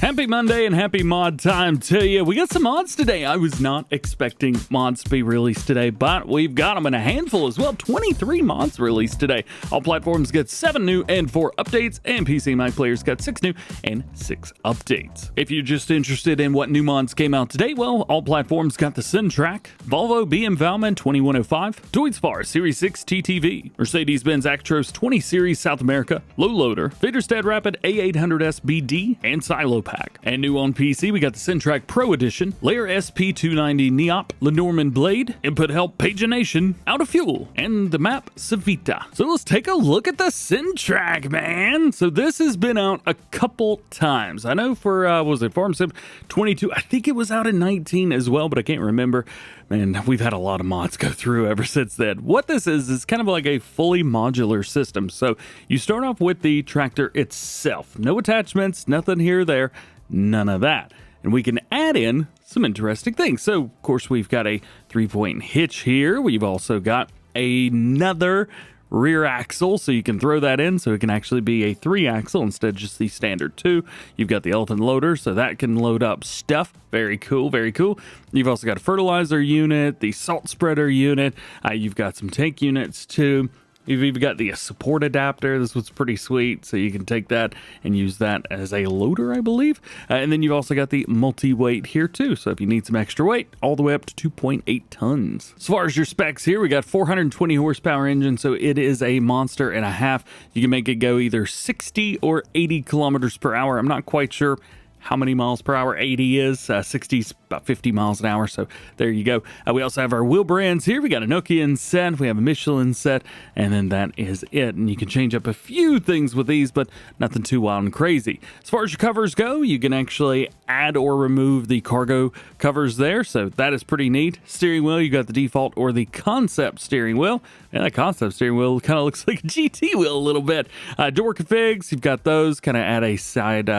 Happy Monday and happy mod time to you. We got some mods today. I was not expecting mods to be released today, but we've got them in a handful as well. 23 mods released today. All platforms get 7 new and 4 updates, and PC and Mac players got 6 new and 6 updates. If you're just interested in what new mods came out today, well, all platforms got the SYN TRAC, Volvo BM Valmet 2105, Deutz-Fahr Series 6 TTV, Mercedes-Benz Actros 20 Series South America, Low Loader, Väderstad Rapid A800S BD, and Silo Pack. And new on PC, we got the SYN TRAC Pro Edition, Lair SP290 Neop, Lenormand Blade, Input Help Pagination, Out of Fuel, and the map Sivita. So let's take a look at the SYN TRAC, man. So this has been out a couple times. I know for, was it Farm Sim 22? I think it was out in 19 as well, but I can't remember. Man, we've had a lot of mods go through ever since then. What this is kind of like a fully modular system. So you start off with the tractor itself. No attachments, nothing here or there, none of that. And we can add in some interesting things. So, of course, we've got a 3-point hitch here. We've also got another rear axle, so you can throw that in so it can actually be a 3-axle instead of just the standard 2. You've got the elephant loader, so that can load up stuff. Very cool, very cool. You've also got a fertilizer unit, the salt spreader unit. You've got some tank units too. You've even got the support adapter. This was pretty sweet, so you can take that and use that as a loader, I believe. And then you've also got the multi-weight here too, so if you need some extra weight, all the way up to 2.8 tons. As far as your specs here, we got 420 horsepower engine, so it is a monster and a half. You can make it go either 60 or 80 kilometers per hour. I'm not quite sure how many miles per hour 80 is. 60 is about 50 miles an hour, so there you go. We also have our wheel brands here. We got a Nokian set, we have a Michelin set, and then that is it. And you can change up a few things with these, but nothing too wild and crazy. As far as your covers go, you can actually add or remove the cargo covers there, so that is pretty neat. Steering wheel, you got the default or the concept steering wheel, and that concept steering wheel kind of looks like a GT wheel a little bit. Door configs, you've got those, kind of add a side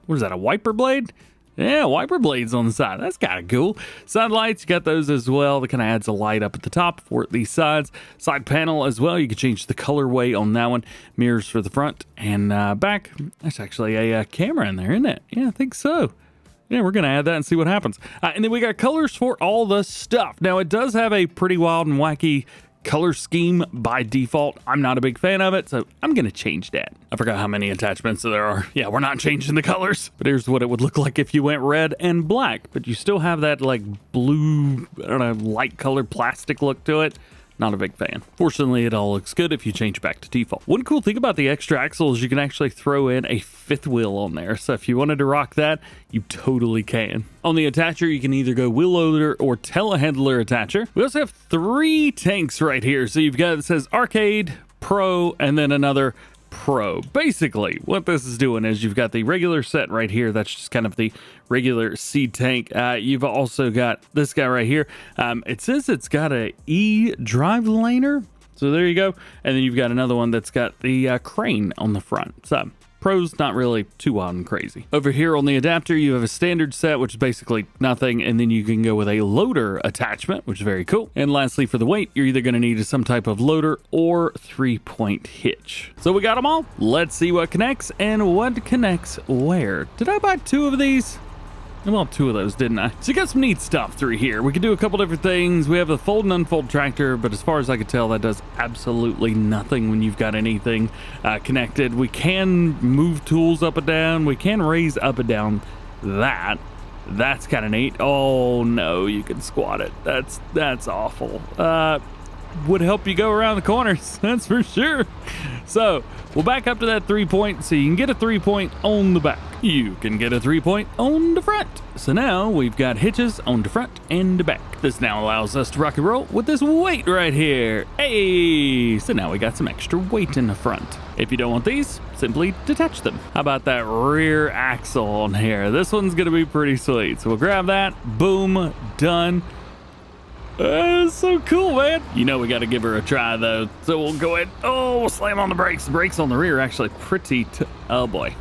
what is that, a wiper blade? Yeah, wiper blades on the side. That's kind of cool. Side lights, you got those as well. That kind of adds a light up at the top for these sides. Side panel as well. You can change the colorway on that one. Mirrors for the front and back. There's actually a camera in there, isn't it? Yeah, I think so. Yeah, we're going to add that and see what happens. And then we got colors for all the stuff. Now, it does have a pretty wild and wacky color scheme by default. I'm not a big fan of it, so I'm gonna change that. I forgot how many attachments there are. Yeah, we're not changing the colors, but here's what it would look like if you went red and black, but you still have that like blue, I don't know, light colored plastic look to it. Not a big fan. Fortunately, it all looks good if you change back to default. One cool thing about the extra axle is you can actually throw in a 5th wheel on there. So if you wanted to rock that, you totally can. On the attacher, you can either go wheel loader or telehandler attacher. We also have 3 tanks right here. So you've got, it says Arcade, Pro, and then another Pro. Basically, what this is doing is you've got the regular set right here. That's just kind of the regular seed tank. You've also got this guy right here. It says it's got a drive laner. So there you go. And then you've got another one that's got the crane on the front. So Pro's not really too wild and crazy. Over here on the adapter, you have a standard set, which is basically nothing, and then you can go with a loader attachment, which is very cool. And lastly, for the weight, you're either going to need some type of loader or 3-point hitch. So we got them all. Let's see what connects and what connects where. Did I buy 2 of these? Well, 2 of those, didn't I? So you got some neat stuff through here. We can do a couple different things. We have a fold and unfold tractor, but as far as I can tell, that does absolutely nothing when you've got anything connected. We can move tools up and down. We can raise up and down that. That's kind of neat. Oh no, you can squat it. That's awful. Would help you go around the corners, that's for sure. So we'll back up to that 3-point, so you can get a 3-point on the back. You can get a 3-point on the front. So now we've got hitches on the front and the back. This now allows us to rock and roll with this weight right here. Hey, so now we got some extra weight in the front. If you don't want these, simply detach them. How about that rear axle on here? This one's gonna be pretty sweet. So we'll grab that, boom, done. That's so cool, man. You know we got to give her a try, though. So we'll go ahead. Oh, we'll slam on the brakes. The brakes on the rear are actually pretty... oh, boy.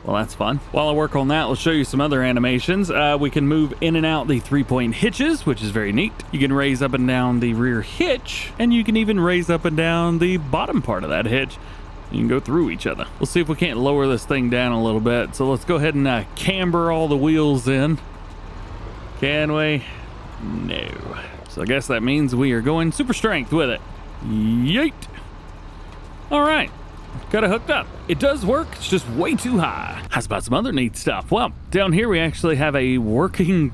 Well, that's fun. While I work on that, let's show you some other animations. We can move in and out the 3-point hitches, which is very neat. You can raise up and down the rear hitch, and you can even raise up and down the bottom part of that hitch. You can go through each other. We'll see if we can't lower this thing down a little bit. So let's go ahead and camber all the wheels in. Can we? No. So I guess that means we are going super strength with it. Yeet. All right. Got it hooked up. It does work, it's just way too high. How's about some other neat stuff? Well, down here we actually have a working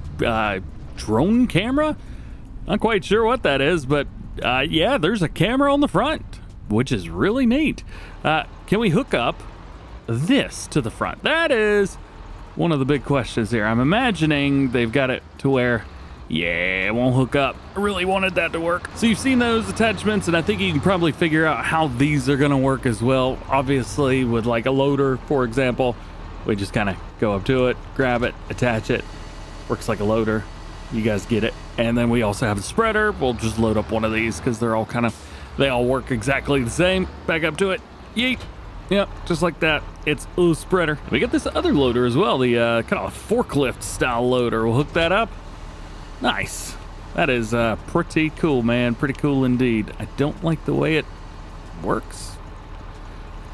drone camera. Not quite sure what that is, but yeah, there's a camera on the front, which is really neat. Can we hook up this to the front? That is one of the big questions here. I'm imagining they've got it to where, yeah, it won't hook up. I really wanted that to work. So you've seen those attachments, and I think you can probably figure out how these are gonna work as well. Obviously, with like a loader, for example, we just kind of go up to it, grab it, attach it. Works like a loader. You guys get it. And then we also have a spreader. We'll just load up one of these because they're all they all work exactly the same. Back up to it. Yeet. Yep, just like that. It's a spreader. We got this other loader as well, the kind of a forklift style loader. We'll hook that up. Nice. That is pretty cool, man. Pretty cool indeed. I don't like the way it works.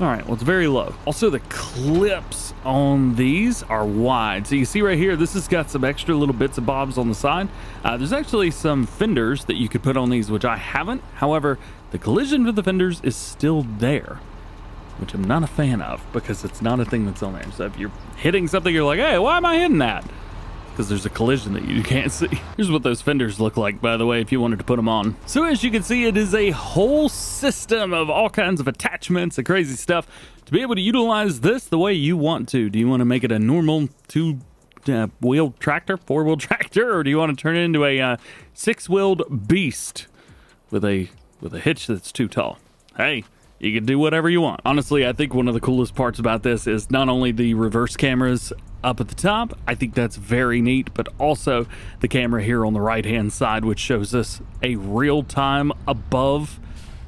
All right, well, it's very low. Also, the clips on these are wide. So you see right here, this has got some extra little bits and bobs on the side. There's actually some fenders that you could put on these, which I haven't. However, the collision with the fenders is still there, which I'm not a fan of because it's not a thing that's on there. So if you're hitting something, you're like, hey, why am I hitting that? Because there's a collision that you can't see. Here's what those fenders look like, by the way, if you wanted to put them on. So as you can see, it is a whole system of all kinds of attachments and crazy stuff to be able to utilize this the way you want to. Do you want to make it a normal two-wheel tractor, four-wheel tractor, or do you want to turn it into a six-wheeled beast with a hitch that's too tall? Hey, you can do whatever you want. Honestly, I think one of the coolest parts about this is not only the reverse cameras up at the top, I think that's very neat, but also the camera here on the right-hand side, which shows us a real-time above.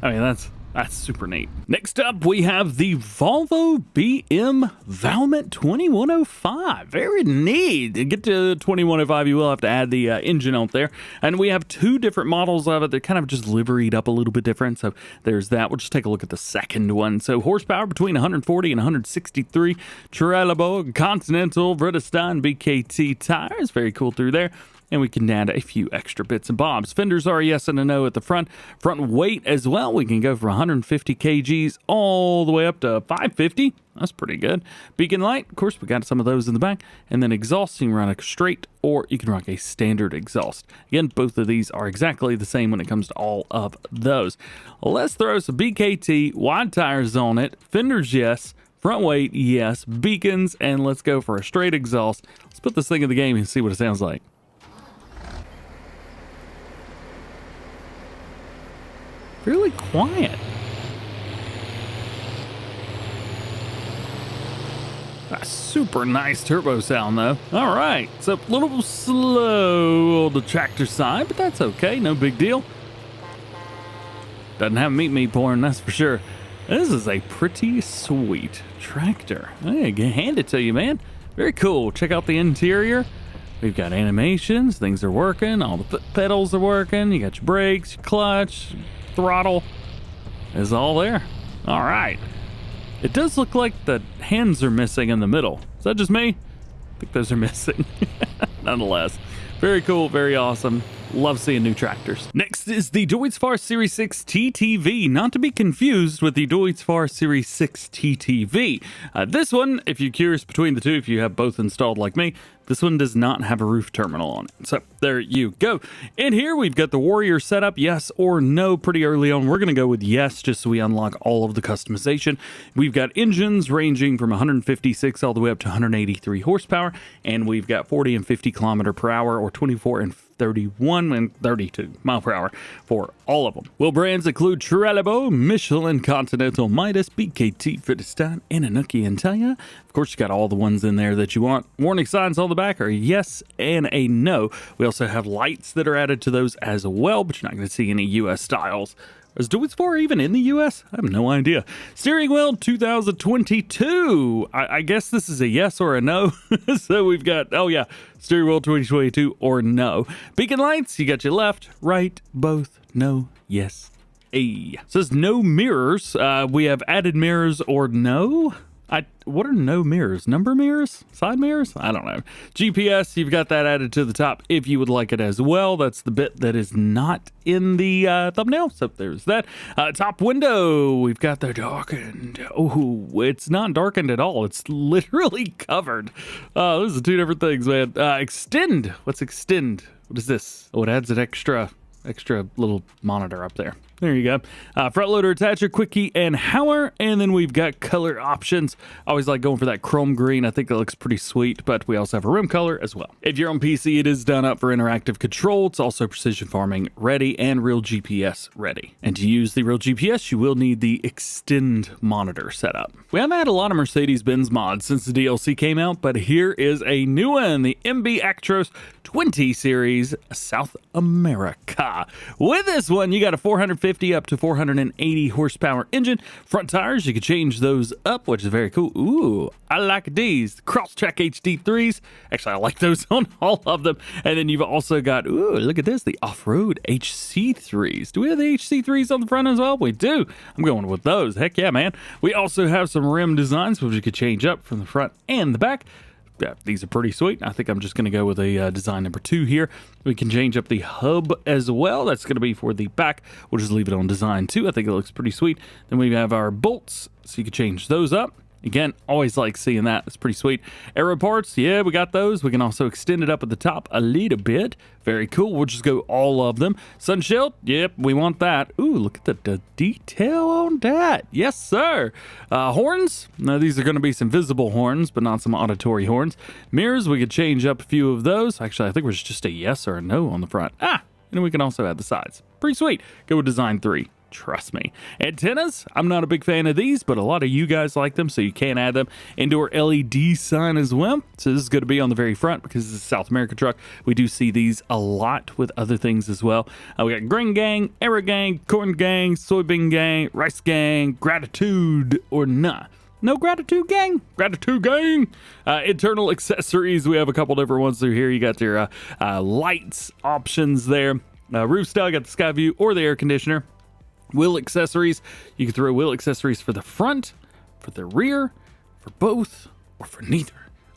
I mean, that's super neat. Next up, we have the Volvo BM Valmet 2105. Very neat. To get to 2105, you will have to add the engine out there. And we have two different models of it. They're kind of just liveried up a little bit different. So there's that. We'll just take a look at the second one. So horsepower between 140 and 163. Trelleborg, Continental, Väderstad, BKT tires. Very cool through there. And we can add a few extra bits and bobs. Fenders are a yes and a no at the front. Front weight as well. We can go from 150 kgs all the way up to 550. That's pretty good. Beacon light, of course, we got some of those in the back. And then exhaust, you can run a straight or you can rock a standard exhaust. Again, both of these are exactly the same when it comes to all of those. Let's throw some BKT, wide tires on it. Fenders, yes. Front weight, yes. Beacons, and let's go for a straight exhaust. Let's put this thing in the game and see what it sounds like. Really quiet. A super nice turbo sound though. All right, it's a little slow on the tractor side, but that's okay, no big deal. Doesn't have meat porn, that's for sure. This is a pretty sweet tractor. Hey, hand it to you, man. Very cool. Check out the interior. We've got animations, things are working, all the foot pedals are working, you got your brakes, your clutch, throttle is all there. All right. It does look like the hands are missing in the middle. Is that just me? I think those are missing. Nonetheless, very cool, very awesome. Love seeing new tractors. Next is the Deutz-Fahr Series 6 TTV, not to be confused with the Deutz-Fahr Series 6 TTV. This one, if you're curious between the two, if you have both installed like me, this one does not have a roof terminal on it. So there you go. And here we've got the Warrior setup, yes or no, pretty early on. We're going to go with yes, just so we unlock all of the customization. We've got engines ranging from 156 all the way up to 183 horsepower. And we've got 40 and 50 kilometer per hour or 24 and 31 and 32 mile per hour for all of them. Wheel brands include Trelleborg, Michelin, Continental, Midas, BKT, Väderstad, and Anuki and Italia. Of course, you got all the ones in there that you want. Warning signs on the back are yes and a no. We also have lights that are added to those as well, but you're not going to see any US styles. Is Deutz-Fahr even in the US? I have no idea. Steering wheel 2022. I guess this is a yes or a no. So we've got, oh yeah, steering wheel 2022 or no. Beacon lights, you got your left, right, both, no, yes, It says no mirrors. We have added mirrors or no. What are no mirrors? Number mirrors? Side mirrors? I don't know. GPS, you've got that added to the top if you would like it as well. That's the bit that is not in the thumbnail. So there's that. Top window, we've got the darkened. Oh, it's not darkened at all. It's literally covered. Those are two different things, man. Extend. What's extend? What is this? Oh, it adds an extra little monitor up there. There you go. Front loader attacher, quick key, and hauer. And then we've got color options. I always like going for that chrome green. I think that looks pretty sweet, but we also have a rim color as well. If you're on PC, it is done up for interactive control. It's also precision farming ready and real GPS ready. And to use the real GPS, you will need the extend monitor setup. We haven't had a lot of Mercedes-Benz mods since the DLC came out, but here is a new one, the MB Actros 20 Series South America. With this one, you got a 450 up to 480 horsepower engine. Front tires, you can change those up, which is very cool. Ooh, I like these. Cross-track HD3s. Actually, I like those on all of them. And then you've also got, ooh, look at this, the off-road HC3s. Do we have the HC3s on the front as well? We do. I'm going with those. Heck yeah, man. We also have some rim designs, which you could change up from the front and the back. Yeah, these are pretty sweet. I think I'm just going to go with a design number 2 here. We can change up the hub as well. That's going to be for the back. We'll just leave it on design 2. I think it looks pretty sweet. Then we have our bolts, so you can change those up. Again, always like seeing that. It's pretty sweet. Aero parts, yeah, we got those. We can also extend it up at the top a little bit. Very cool. We'll just go all of them. Sun shield, yep, we want that. Ooh, look at the detail on that. Yes, sir. Horns, now these are going to be some visible horns, but not some auditory horns. Mirrors, we could change up a few of those. Actually, I think there's just a yes or a no on the front. And then we can also add the sides. Pretty sweet. Go with design 3. Trust me. Antennas, I'm not a big fan of these, but a lot of you guys like them, so you can add them. Indoor LED sign as well. So this is going to be on the very front because this is a South America truck. We do see these a lot with other things as well. We got grain gang, arrow gang, corn gang, soybean gang, rice gang, gratitude or nah. No gratitude gang? Gratitude gang! Internal accessories, we have a couple different ones through here. You got your lights options there. Roof style, you got the sky view or the air conditioner. Wheel accessories, you can throw wheel accessories for the front, for the rear, for both, or for neither.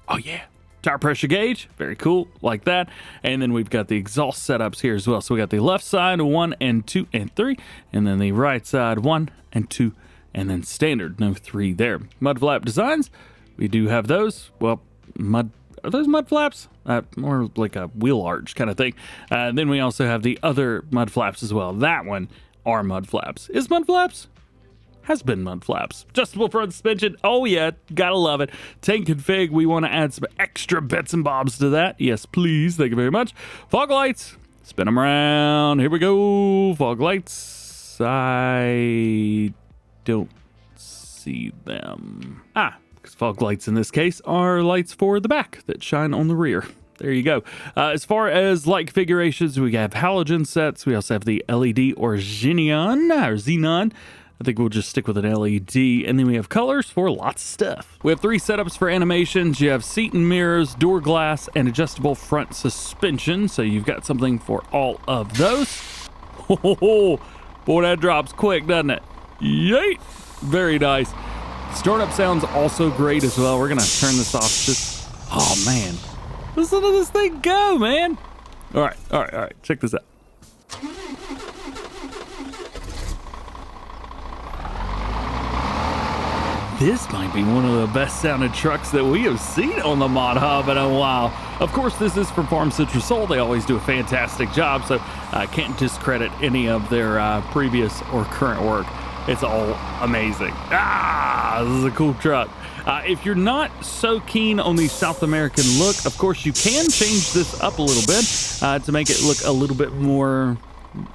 Oh yeah. Tire pressure gauge, very cool, like that. And then we've got the exhaust setups here as well. So we got the left side, 1 and 2 and 3, and then the right side, 1 and 2, and then standard, no 3 there. Mud flap designs, we do have those. Well, are those mud flaps? More like a wheel arch kind of thing. Then we also have the other mud flaps as well. That one are mud flaps. Is mud flaps? Has been mud flaps. Adjustable front suspension. Oh yeah, gotta love it. Tank config, we want to add some extra bits and bobs to that. Yes, please. Thank you very much. Fog lights. Spin them around. Here we go. Fog lights. I don't see them. Because fog lights in this case are lights for the back that shine on the rear. There you go. As far as light configurations, we have halogen sets. We also have the LED or xenon. I think we'll just stick with an LED. And then we have colors for lots of stuff. We have 3 setups for animations. You have seat and mirrors, door glass, and adjustable front suspension. So you've got something for all of those. Oh, boy, that drops quick, doesn't it? Yay! Very nice. Startup sounds also great as well. We're going to turn this off. Oh, man. Listen to this thing go, man. All right. Check this out. This might be one of the best sounded trucks that we have seen on the Mod Hub in a while. Of course, this is from Farm Central Soul. They always do a fantastic job, so I can't discredit any of their previous or current work. It's all amazing. This is a cool truck. If you're not so keen on the South American look, of course, you can change this up a little bit to make it look a little bit more,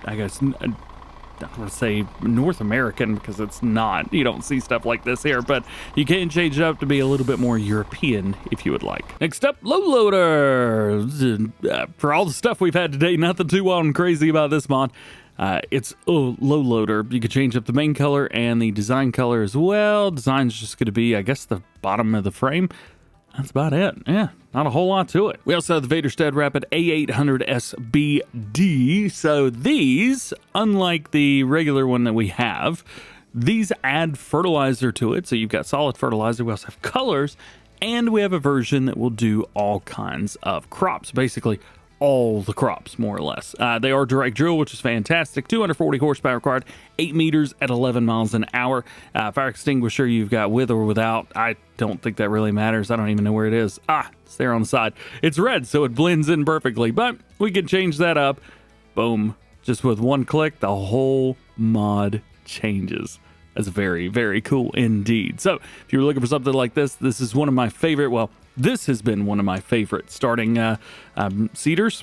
I guess, I want to say North American because it's not. You don't see stuff like this here, but you can change it up to be a little bit more European if you would like. Next up, low loader. For all the stuff we've had today, nothing too wild and crazy about this mod. It's a low loader. You could change up the main color and the design color as well. Design's just going to be, I guess, the bottom of the frame. That's about it. Yeah, not a whole lot to it. We also have the Väderstad Rapid A800 SBD. So these, unlike the regular one that we have, these add fertilizer to it. So you've got solid fertilizer. We also have colors, and we have a version that will do all kinds of crops. Basically, all the crops, more or less. They are direct drill, which is fantastic. 240 horsepower required, 8 meters at 11 miles an hour. Fire extinguisher you've got with or without. I don't think that really matters. I don't even know where it is. It's there on the side. It's red, so it blends in perfectly, but we can change that up. Boom. Just with one click, the whole mod changes. That's very, very cool indeed. So if you're looking for something like this, this is one of my favorite, well, this has been one of my favorite starting seeders.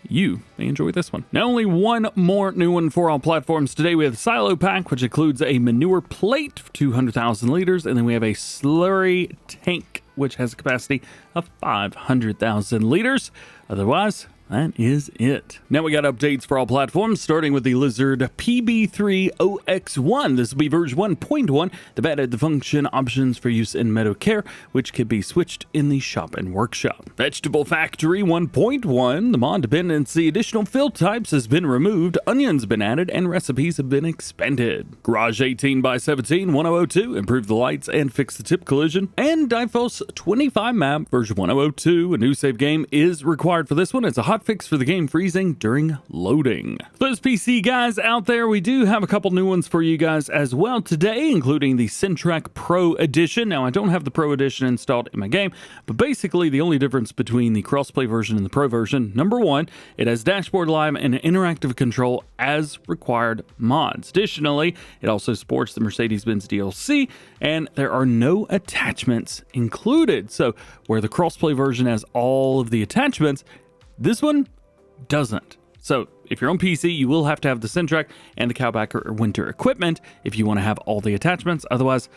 You may enjoy this one. Now, only one more new one for all platforms. Today we have the Silo Pack, which includes a manure plate for 200,000 liters, and then we have a slurry tank, which has a capacity of 500,000 liters. Otherwise, that is it. Now we got updates for all platforms, starting with the Lizard PB3OX1. This will be version 1.1. They've added the function options for use in meadow care, which can be switched in the shop and workshop. Vegetable Factory 1.1. The mod dependency additional fill types has been removed, onions been added, and recipes have been expanded. Garage 18x17 1002. Improve the lights and fix the tip collision. And Diepholz 25 map version 1002. A new save game is required for this one. It's a hot fix for the game freezing during loading. For those PC guys out there, we do have a couple new ones for you guys as well today, including the SYN TRAC Pro Edition. Now, I don't have the Pro Edition installed in my game, but basically the only difference between the crossplay version and the Pro version, number one, it has dashboard live and interactive control as required mods. Additionally, it also supports the Mercedes-Benz DLC, and there are no attachments included. So where the crossplay version has all of the attachments, this one doesn't. So if you're on PC, you will have to have the SYN TRAC and the Cowbacker winter equipment if you want to have all the attachments. Otherwise,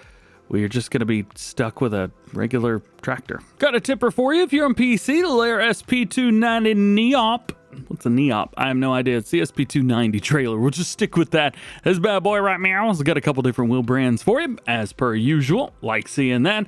we're just going to be stuck with a regular tractor. Got a tipper for you if you're on PC, the Lair SP290 Neop. What's a Neop? I have no idea. It's the SP290 trailer. We'll just stick with that. This bad boy right now has got a couple different wheel brands for you, as per usual. Like seeing that.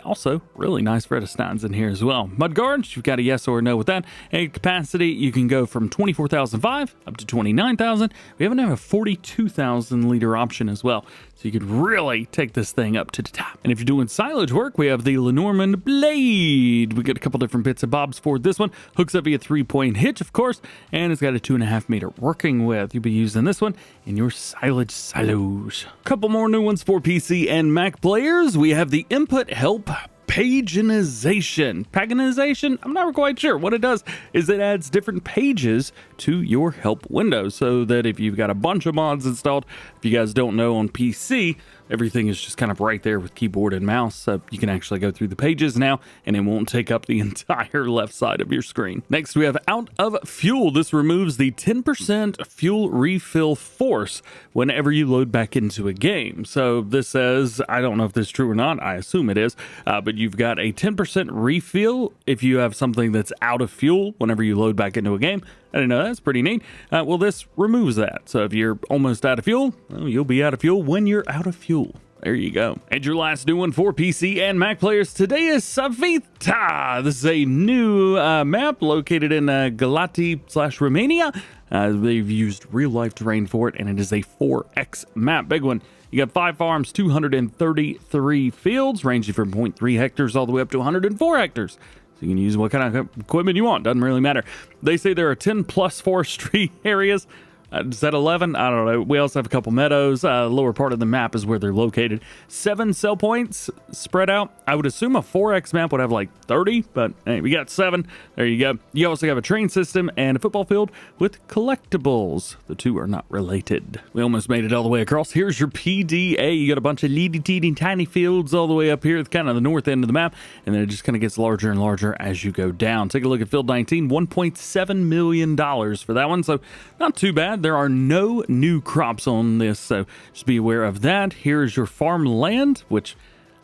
Also, really nice Väderstads in here as well. Mudguards, you've got a yes or a no with that. And capacity, you can go from 24,005 up to 29,000. We even have a 42,000 liter option as well. So you could really take this thing up to the top. And if you're doing silage work, we have the Lenormand Blade. We got a couple different bits and bobs for this one. Hooks up via 3-point hitch, of course, and it's got a 2.5 meter working width. You'll be using this one in your silage silos. Couple more new ones for PC and Mac players. We have the Input Help Pagination. Pagination? I'm not quite sure. What it does is it adds different pages to your help window so that if you've got a bunch of mods installed, if you guys don't know, on PC, everything is just kind of right there with keyboard and mouse, so you can actually go through the pages now and it won't take up the entire left side of your screen. Next, we have Out of Fuel. This removes the 10% fuel refill force whenever you load back into a game. So this says, I don't know if this is true or not, I assume it is, but you've got a 10% refill if you have something that's out of fuel whenever you load back into a game. I didn't know. That's pretty neat. Well, this removes that. So if you're almost out of fuel, well, you'll be out of fuel when you're out of fuel. There you go. And your last new one for PC and Mac players today is Sivita. This is a new map located in Galati/Romania. They've used real life terrain for it, and it is a 4X map. Big one. You got 5 farms, 233 fields, ranging from 0.3 hectares all the way up to 104 hectares. So you can use what kind of equipment you want. Doesn't really matter. They say there are 10 plus forestry areas. Is that 11? I don't know. We also have a couple meadows. Lower part of the map is where they're located. 7 sell points spread out. I would assume a 4X map would have like 30, but hey, we got 7. There you go. You also have a train system and a football field with collectibles. The two are not related. We almost made it all the way across. Here's your PDA. You got a bunch of teeny tiny fields all the way up here. It's kind of the north end of the map, and then it just kind of gets larger and larger as you go down. Take a look at Field 19. $1.7 million for that one, so not too bad. There are no new crops on this, so just be aware of that. Here's your farmland, which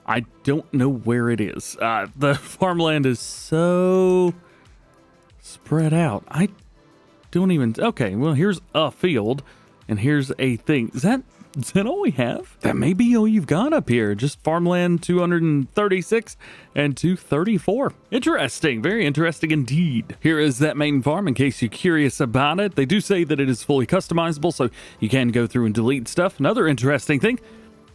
I don't know where it is. The farmland is so spread out. I don't even... Okay, well, here's a field, and here's a thing. Is that Is that all we have? That may be all you've got up here. Just farmland 236 and 234. Interesting. Very interesting indeed. Here is that main farm in case you're curious about it. They do say that it is fully customizable, so you can go through and delete stuff. Another interesting thing,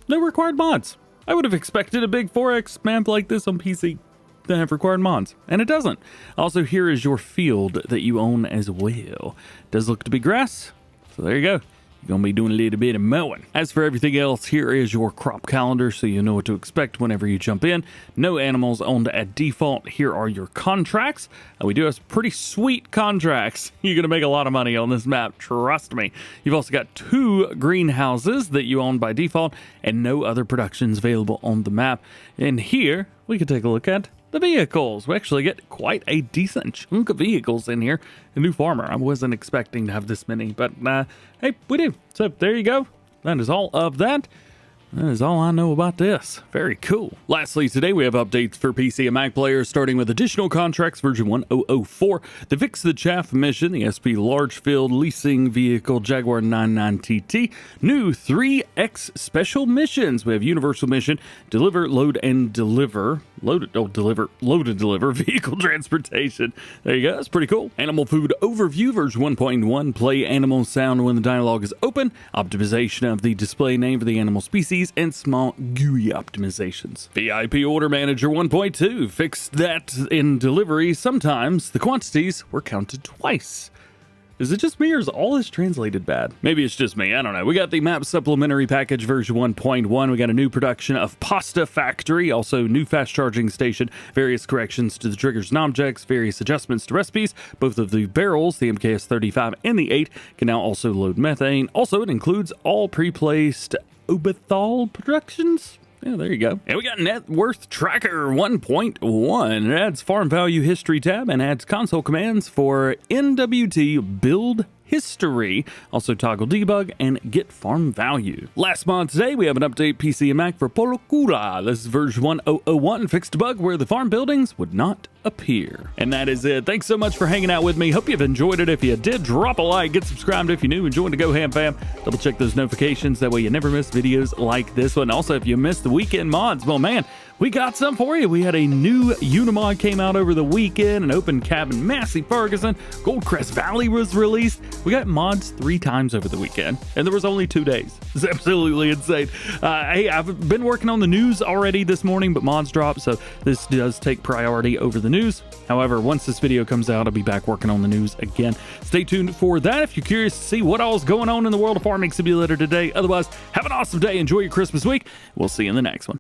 no required mods. I would have expected a big 4X map like this on PC to have required mods, and it doesn't. Also, here is your field that you own as well. Does look to be grass, so there you go. You're going to be doing a little bit of mowing. As for everything else, here is your crop calendar so you know what to expect whenever you jump in. No animals owned at default. Here are your contracts. We do have some pretty sweet contracts. You're going to make a lot of money on this map, trust me. You've also got 2 greenhouses that you own by default and no other productions available on the map. And here, we can take a look at the vehicles. We actually get quite a decent chunk of vehicles in here. A new farmer. I wasn't expecting to have this many, but hey, we do. So there you go. That is all of that. That is all I know about this. Very cool. Lastly, today we have updates for PC and Mac players, starting with additional contracts version 1004, the Fix the Chaff mission, the SP Large Field Leasing Vehicle Jaguar 99TT, new 3X special missions. We have Universal Mission, Deliver, Load, and Deliver. Load and deliver vehicle transportation. There you go. That's pretty cool. Animal Food Overview version 1.1. Play animal sound when the dialogue is open. Optimization of the display name for the animal species and small GUI optimizations. VIP Order Manager 1.2. Fixed that in delivery. Sometimes the quantities were counted twice. Is it just me or is all this translated bad? Maybe it's just me, I don't know. We got the map supplementary package version 1.1. We got a new production of Pasta Factory, also new fast charging station, various corrections to the triggers and objects, various adjustments to recipes. Both of the barrels, the MKS 35 and the 8, can now also load methane. Also, it includes all pre-placed Obethol productions. Yeah, there you go. And we got Net Worth Tracker 1.1. It adds Farm Value History tab and adds console commands for NWT Build History. Also toggle debug and get farm value. Last mod today, we have an update PC and Mac for Põllu Küla. This is version 1001, fixed a bug where the farm buildings would not appear. And that is it. Thanks so much for hanging out with me. Hope you've enjoyed it. If you did, drop a like, get subscribed if you're new, and join the DjGoHam fam. Double check those notifications, that way you never miss videos like this one. Also, if you missed the weekend mods, well man, we got some for you. We had a new Unimod came out over the weekend, an open cabin Massey Ferguson, Goldcrest Valley was released. We got mods 3 times over the weekend, and there was only 2 days. It's absolutely insane. Hey, I've been working on the news already this morning, but mods dropped, so this does take priority over the news. However, once this video comes out, I'll be back working on the news again. Stay tuned for that if you're curious to see what all is going on in the world of Farming Simulator today. Otherwise, have an awesome day. Enjoy your Christmas week. We'll see you in the next one.